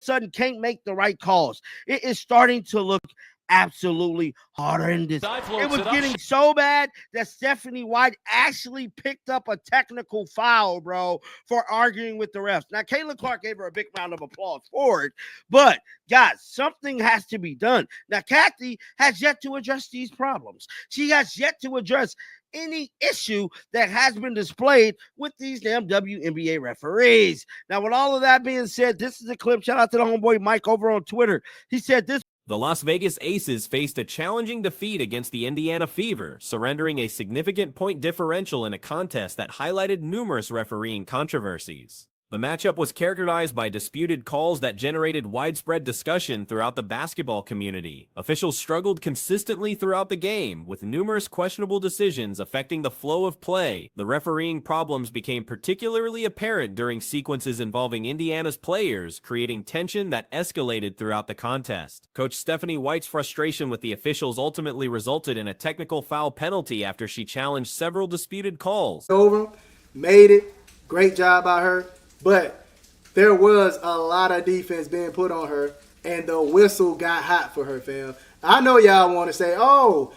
sudden can't make the right calls. It is starting to look absolutely horrendous. It was getting so bad that Stephanie White actually picked up a technical foul, bro, for arguing with the refs. Now, Caitlin Clark gave her a big round of applause for it, but guys, something has to be done. Now, Kathy has yet to address these problems. She has yet to address any issue that has been displayed with these damn WNBA referees. Now, with all of that being said, this is a clip. Shout out to the homeboy Mike over on Twitter. He said this. The Las Vegas Aces faced a challenging defeat against the Indiana Fever, surrendering a significant point differential in a contest that highlighted numerous refereeing controversies. The matchup was characterized by disputed calls that generated widespread discussion throughout the basketball community. Officials struggled consistently throughout the game, with numerous questionable decisions affecting the flow of play. The refereeing problems became particularly apparent during sequences involving Indiana's players, creating tension that escalated throughout the contest. Coach Stephanie White's frustration with the officials ultimately resulted in a technical foul penalty after she challenged several disputed calls. Over, made it. Great job by her. But there was a lot of defense being put on her, and the whistle got hot for her, fam. I know y'all want to say, oh,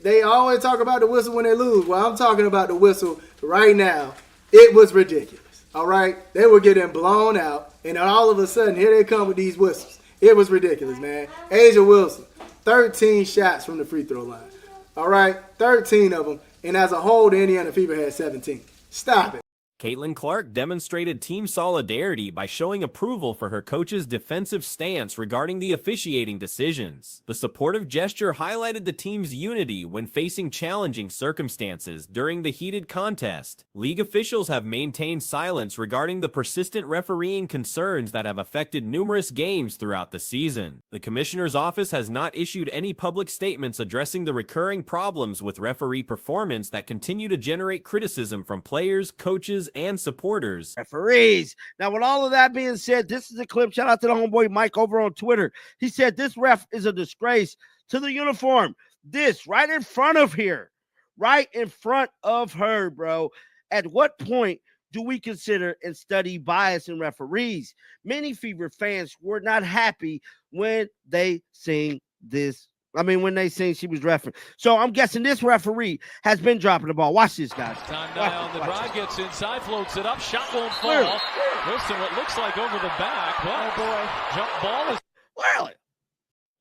they always talk about the whistle when they lose. Well, I'm talking about the whistle right now. It was ridiculous, all right? They were getting blown out, and all of a sudden, here they come with these whistles. It was ridiculous, man. A'ja Wilson, 13 shots from the free throw line, all right? 13 of them, and as a whole, the Indiana Fever had 17. Stop it. Caitlin Clark demonstrated team solidarity by showing approval for her coach's defensive stance regarding the officiating decisions. The supportive gesture highlighted the team's unity when facing challenging circumstances during the heated contest. League officials have maintained silence regarding the persistent refereeing concerns that have affected numerous games throughout the season. The commissioner's office has not issued any public statements addressing the recurring problems with referee performance that continue to generate criticism from players, coaches, and supporters. Referees. Now, with all of that being said, this is a clip. Shout out to the homeboy Mike over on Twitter. He said this ref is a disgrace to the uniform. This right in front of here. Right in front of her, bro. At what point do we consider and study bias in referees? Many Fever fans were not happy when they sing this. When they sing she was refereeing. So I'm guessing this referee has been dropping the ball. Watch this, guys. Time now on the drive, gets inside, floats it up, shot won't fall. Wilson, what looks like over the back. Oh, boy. Jump ball is... Really?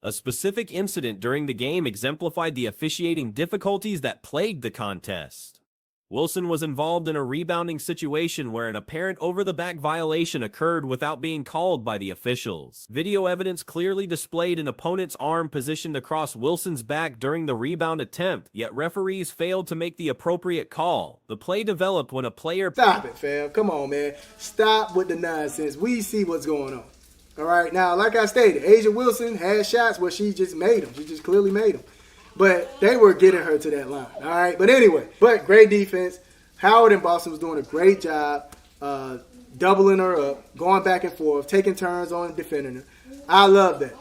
A specific incident during the game exemplified the officiating difficulties that plagued the contest. Wilson was involved in a rebounding situation where an apparent over-the-back violation occurred without being called by the officials. Video evidence clearly displayed an opponent's arm positioned across Wilson's back during the rebound attempt, yet referees failed to make the appropriate call. The play developed when a player... Stop it, fam. Come on, man. Stop with the nonsense. We see what's going on. All right? Now, like I stated, A'ja Wilson had shots where she just made them. She just clearly made them. But they were getting her to that line, all right? But anyway, great defense. Howard and Boston was doing a great job doubling her up, going back and forth, taking turns on defending her. I love that.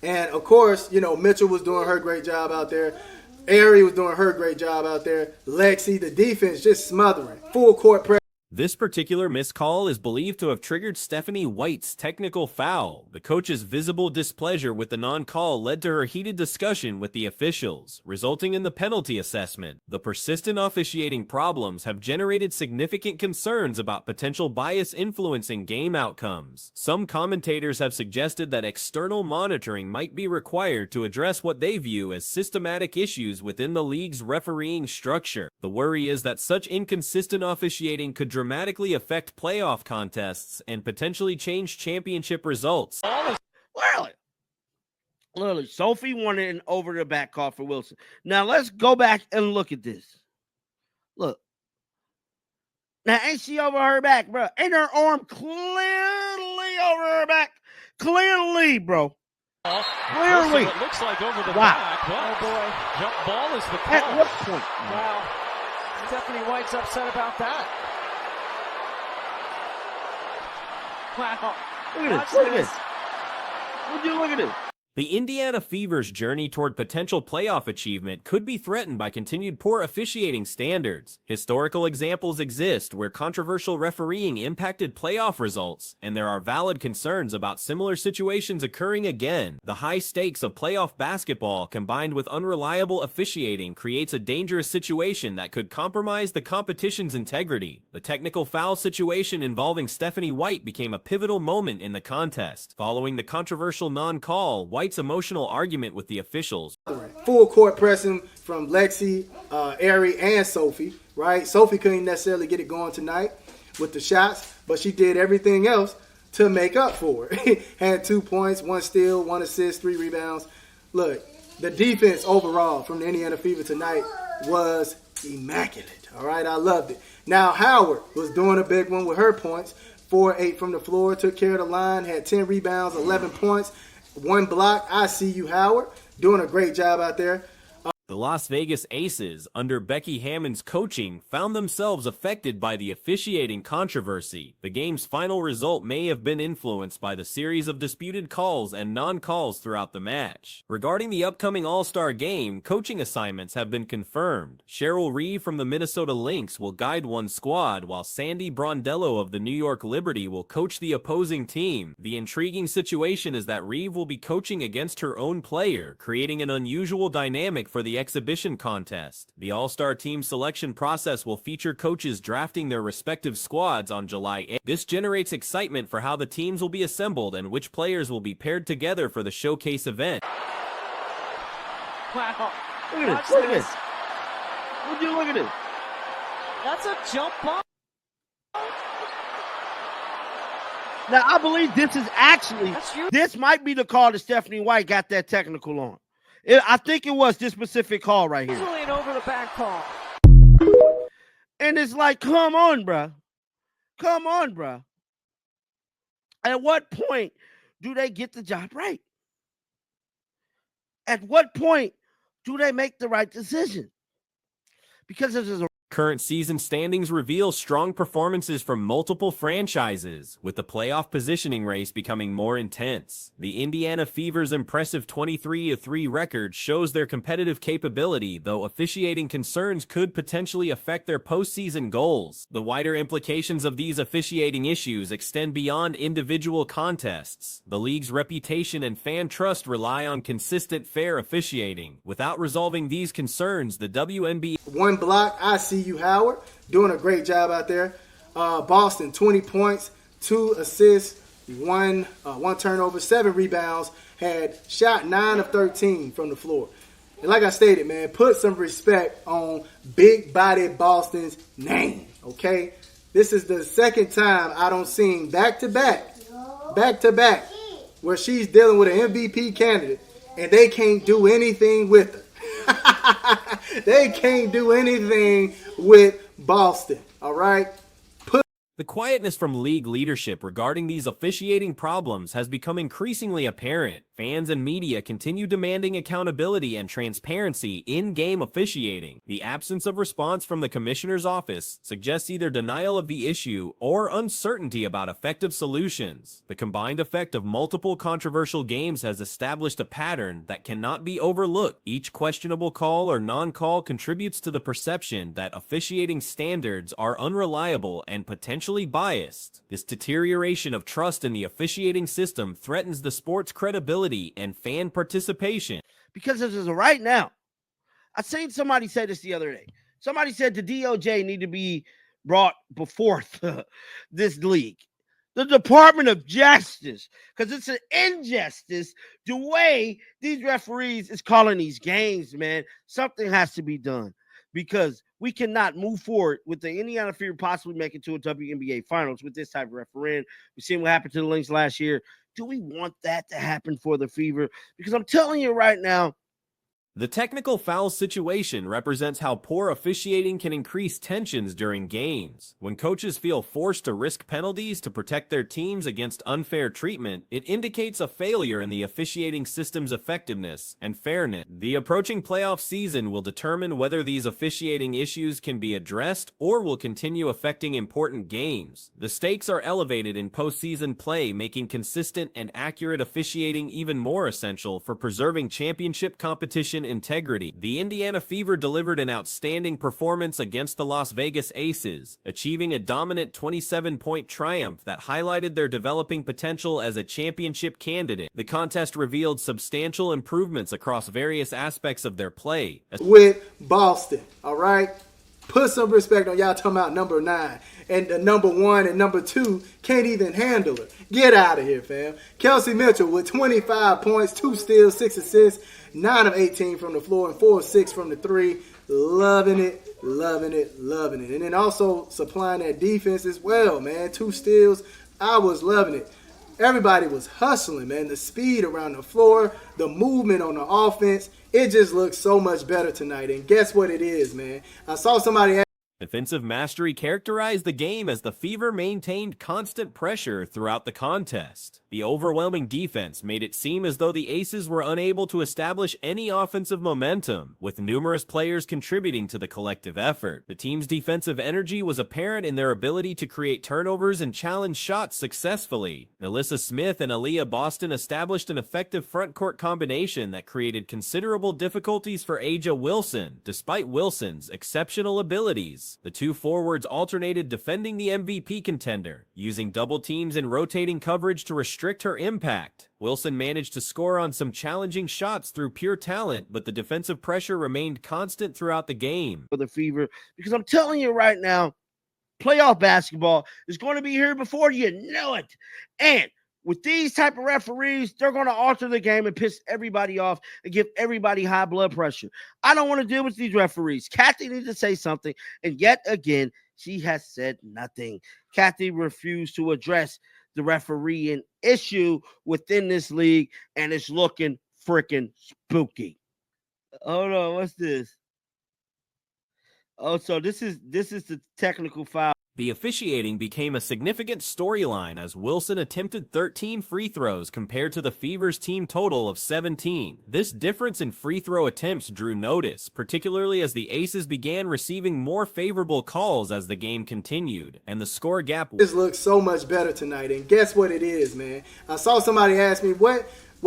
And, of course, Mitchell was doing her great job out there. Ari was doing her great job out there. Lexi, the defense just smothering. Full court press. This particular missed call is believed to have triggered Stephanie White's technical foul. The coach's visible displeasure with the non-call led to her heated discussion with the officials, resulting in the penalty assessment. The persistent officiating problems have generated significant concerns about potential bias influencing game outcomes. Some commentators have suggested that external monitoring might be required to address what they view as systematic issues within the league's refereeing structure. The worry is that such inconsistent officiating could dramatically affect playoff contests and potentially change championship results. Literally, Sophie wanted an over-the-back call for Wilson. Now, let's go back and look at this. Look. Now, ain't she over her back, bro? Ain't her arm clearly over her back? Clearly, bro. Clearly. It looks like over the back. Oh, boy. Jump ball is the call. At what point? Wow. Stephanie White's upset about that. Wow. Look at this. Look at this. Would you look at this? The Indiana Fever's journey toward potential playoff achievement could be threatened by continued poor officiating standards. Historical examples exist where controversial refereeing impacted playoff results, and there are valid concerns about similar situations occurring again. The high stakes of playoff basketball combined with unreliable officiating creates a dangerous situation that could compromise the competition's integrity. The technical foul situation involving Stephanie White became a pivotal moment in the contest. Following the controversial non-call, White's emotional argument with the officials. Full court pressing from Lexi, Ari, and Sophie, right? Sophie couldn't necessarily get it going tonight with the shots, but she did everything else to make up for it. Had 2 points, 1 steal, 1 assist, 3 rebounds. Look, the defense overall from the Indiana Fever tonight was immaculate, all right? I loved it. Now, Howard was doing a big one with her points. 4-8 from the floor, took care of the line, had 10 rebounds, 11 points. 1 block. I see you, Howard. Doing a great job out there. The Las Vegas Aces, under Becky Hammond's coaching, found themselves affected by the officiating controversy. The game's final result may have been influenced by the series of disputed calls and non-calls throughout the match. Regarding the upcoming All-Star game, coaching assignments have been confirmed. Cheryl Reeve from the Minnesota Lynx will guide one squad, while Sandy Brondello of the New York Liberty will coach the opposing team. The intriguing situation is that Reeve will be coaching against her own player, creating an unusual dynamic for the exhibition contest. The All-Star team selection process will feature coaches drafting their respective squads on July 8th. This generates excitement for how the teams will be assembled and which players will be paired together for the showcase event. Wow. Look at this. Look at this. Would you look at this? That's a jump ball. Now, I believe this is actually, this might be the call that Stephanie White got that technical on. I think it was this specific call right here. Usually an over the back call. And it's like, come on, bruh. Come on, bruh. At what point do they get the job right? At what point do they make the right decision? Because this is a Current season standings reveal strong performances from multiple franchises, with the playoff positioning race becoming more intense. The Indiana Fever's impressive 23-3 record shows their competitive capability, though officiating concerns could potentially affect their postseason goals. The wider implications of these officiating issues extend beyond individual contests. The league's reputation and fan trust rely on consistent, fair officiating. Without resolving these concerns, the WNBA 1 block. I see you, Howard. Doing a great job out there. Boston, 20 points, 2 assists, 1 turnover, 7 rebounds. Had shot 9 of 13 from the floor. And like I stated, man, put some respect on big body Boston's name, okay? This is the second time I don't see back to back, where she's dealing with an MVP candidate and they can't do anything with her. They can't do anything with Boston, all right? The quietness from league leadership regarding these officiating problems has become increasingly apparent. Fans and media continue demanding accountability and transparency in game officiating. The absence of response from the commissioner's office suggests either denial of the issue or uncertainty about effective solutions. The combined effect of multiple controversial games has established a pattern that cannot be overlooked. Each questionable call or non-call contributes to the perception that officiating standards are unreliable and potentially biased. This deterioration of trust in the officiating system threatens the sport's credibility and fan participation. Because this is right now. I seen somebody say this the other day. Somebody said the DOJ need to be brought before this league. The Department of Justice, because it's an injustice the way these referees is calling these games, man. Something has to be done because we cannot move forward with the Indiana Fever possibly making to a WNBA Finals with this type of refereeing. We've seen what happened to the Lynx last year. Do we want that to happen for the Fever? Because I'm telling you right now, The technical foul situation represents how poor officiating can increase tensions during games. When coaches feel forced to risk penalties to protect their teams against unfair treatment, it indicates a failure in the officiating system's effectiveness and fairness. The approaching playoff season will determine whether these officiating issues can be addressed or will continue affecting important games. The stakes are elevated in postseason play, making consistent and accurate officiating even more essential for preserving championship competition integrity. The Indiana Fever delivered an outstanding performance against the Las Vegas Aces, achieving a dominant 27-point triumph that highlighted their developing potential as a championship candidate. The contest revealed substantial improvements across various aspects of their play. With Boston, all right? Put some respect on y'all talking about number 9. And the number 1 and number 2 can't even handle it. Get out of here, fam. Kelsey Mitchell with 25 points, 2 steals, 6 assists, 9 of 18 from the floor, and 4 of 6 from the 3. Loving it, loving it, loving it. And then also supplying that defense as well, man. 2 steals. I was loving it. Everybody was hustling, man. The speed around the floor, the movement on the offense. It just looks so much better tonight. And guess what it is, man? I saw somebody... Defensive mastery characterized the game as the Fever maintained constant pressure throughout the contest. The overwhelming defense made it seem as though the Aces were unable to establish any offensive momentum, with numerous players contributing to the collective effort. The team's defensive energy was apparent in their ability to create turnovers and challenge shots successfully. Alyssa Smith and Aaliyah Boston established an effective frontcourt combination that created considerable difficulties for A'ja Wilson, despite Wilson's exceptional abilities. The two forwards alternated defending the MVP contender, using double teams and rotating coverage to restrict her impact. Wilson managed to score on some challenging shots through pure talent, but the defensive pressure remained constant throughout the game. For the Fever, because I'm telling you right now, playoff basketball is going to be here before you know it. And with these type of referees, they're going to alter the game and piss everybody off and give everybody high blood pressure. I don't want to deal with these referees. Kathy needs to say something, and yet again, she has said nothing. Kathy refused to address the refereeing issue within this league, and it's looking freaking spooky. Hold on, what's this? Oh, so this is the technical foul. The officiating became a significant storyline as Wilson attempted 13 free throws compared to the Fever's team total of 17. This difference in free throw attempts drew notice, particularly as the Aces began receiving more favorable calls as the game continued, and the score gap... This looks so much better tonight, and guess what it is, man? I saw somebody ask me, what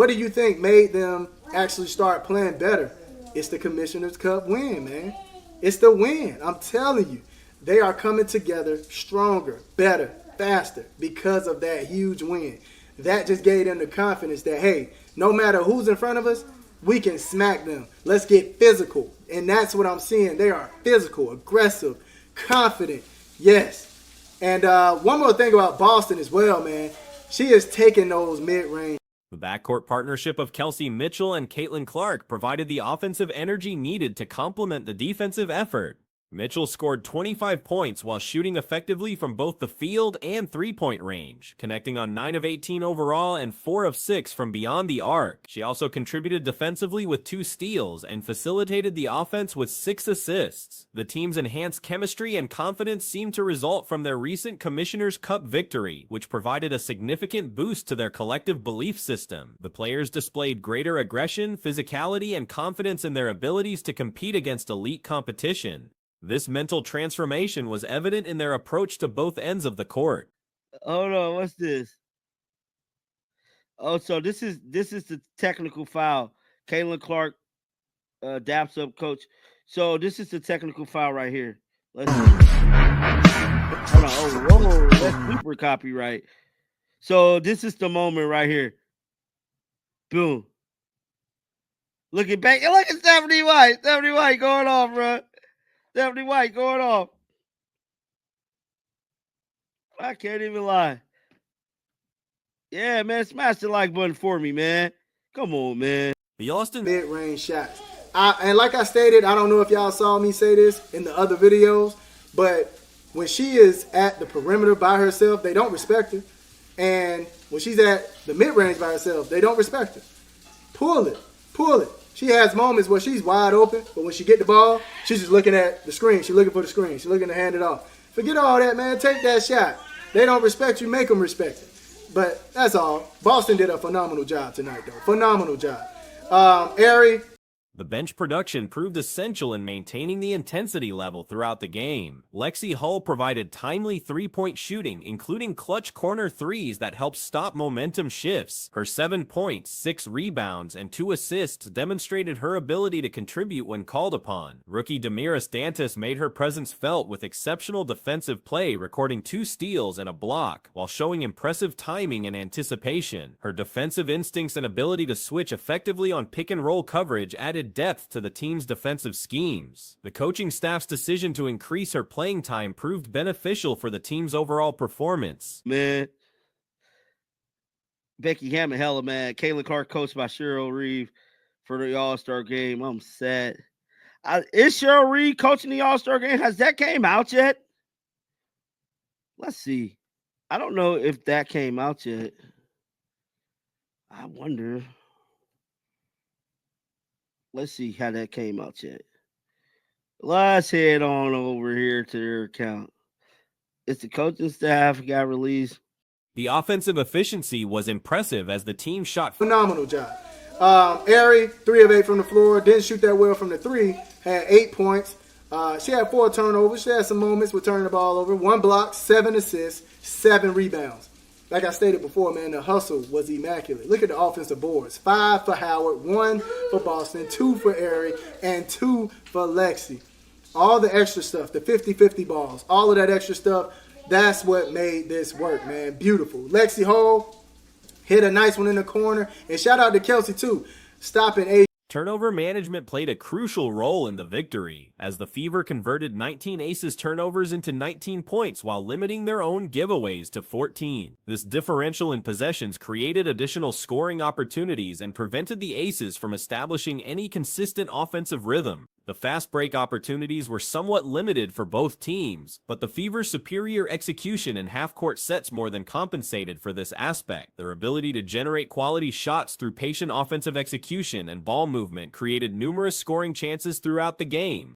do you think made them actually start playing better? It's the Commissioner's Cup win, man. It's the win. I'm telling you. They are coming together stronger, better, faster because of that huge win. That just gave them the confidence that, hey, no matter who's in front of us, we can smack them. Let's get physical. And that's what I'm seeing. They are physical, aggressive, confident. Yes. And one more thing about Boston as well, man. She is taking those mid-range. The backcourt partnership of Kelsey Mitchell and Caitlin Clark provided the offensive energy needed to complement the defensive effort. Mitchell scored 25 points while shooting effectively from both the field and three-point range, connecting on 9 of 18 overall and 4 of 6 from beyond the arc. She also contributed defensively with 2 steals and facilitated the offense with 6 assists. The team's enhanced chemistry and confidence seemed to result from their recent Commissioner's Cup victory, which provided a significant boost to their collective belief system. The players displayed greater aggression, physicality, and confidence in their abilities to compete against elite competition. This mental transformation was evident in their approach to both ends of the court. Hold on, what's this? Oh, so this is the technical foul. Caitlin Clark daps up coach. So this is the technical foul right here. Let's see. Hold on. Oh, whoa, that's super copyright. So this is the moment right here. Boom. Looking back, look at Stephanie White. Stephanie White going off, bro. Stephanie White going off. I can't even lie. Yeah, man, smash the like button for me, man. Come on, man. The Austin mid-range shots. And like I stated, I don't know if y'all saw me say this in the other videos, but when she is at the perimeter by herself, they don't respect her. And when she's at the mid-range by herself, they don't respect her. Pull it. Pull it. She has moments where she's wide open, but when she get the ball, she's just looking at the screen. She's looking for the screen. She's looking to hand it off. Forget all that, man. Take that shot. They don't respect you, make them respect it. But that's all. Boston did a phenomenal job tonight, though. Phenomenal job. Ari. The bench production proved essential in maintaining the intensity level throughout the game. Lexi Hull provided timely three-point shooting, including clutch corner threes that helped stop momentum shifts. Her 7 points, 6 rebounds, and 2 assists demonstrated her ability to contribute when called upon. Rookie Damiris Dantas made her presence felt with exceptional defensive play, recording 2 steals and a block, while showing impressive timing and anticipation. Her defensive instincts and ability to switch effectively on pick-and-roll coverage added depth to the team's defensive schemes. The coaching staff's decision to increase her playing time proved beneficial for the team's overall performance. Man, Becky Hammond, hella man. Caitlin Clark coached by Cheryl Reeve for the All-Star game. I'm sad. Is Cheryl Reeve coaching the All-Star game? Has that came out yet? Let's see. I don't know if that came out yet. I wonder. Let's see how that came out yet. Let's head on over here to their account. It's the coaching staff got released. The offensive efficiency was impressive as the team shot Phenomenal job. Ari, 3 of 8 from the floor. Didn't shoot that well from the 3. Had 8 points. She had 4 turnovers. She had some moments with turning the ball over. 1 block, 7 assists, 7 rebounds. Like I stated before, man, the hustle was immaculate. Look at the offensive boards. 5 for Howard, 1 for Boston, 2 for Ari, and 2 for Lexi. All the extra stuff, the 50-50 balls, all of that extra stuff, that's what made this work, man. Beautiful. Lexi Hall hit a nice one in the corner. And shout out to Kelsey, too, stopping A. Turnover management played a crucial role in the victory, as the Fever converted 19 Aces turnovers into 19 points while limiting their own giveaways to 14. This differential in possessions created additional scoring opportunities and prevented the Aces from establishing any consistent offensive rhythm. The fast break opportunities were somewhat limited for both teams, but the Fever's superior execution in half-court sets more than compensated for this aspect. Their ability to generate quality shots through patient offensive execution and ball movement created numerous scoring chances throughout the game.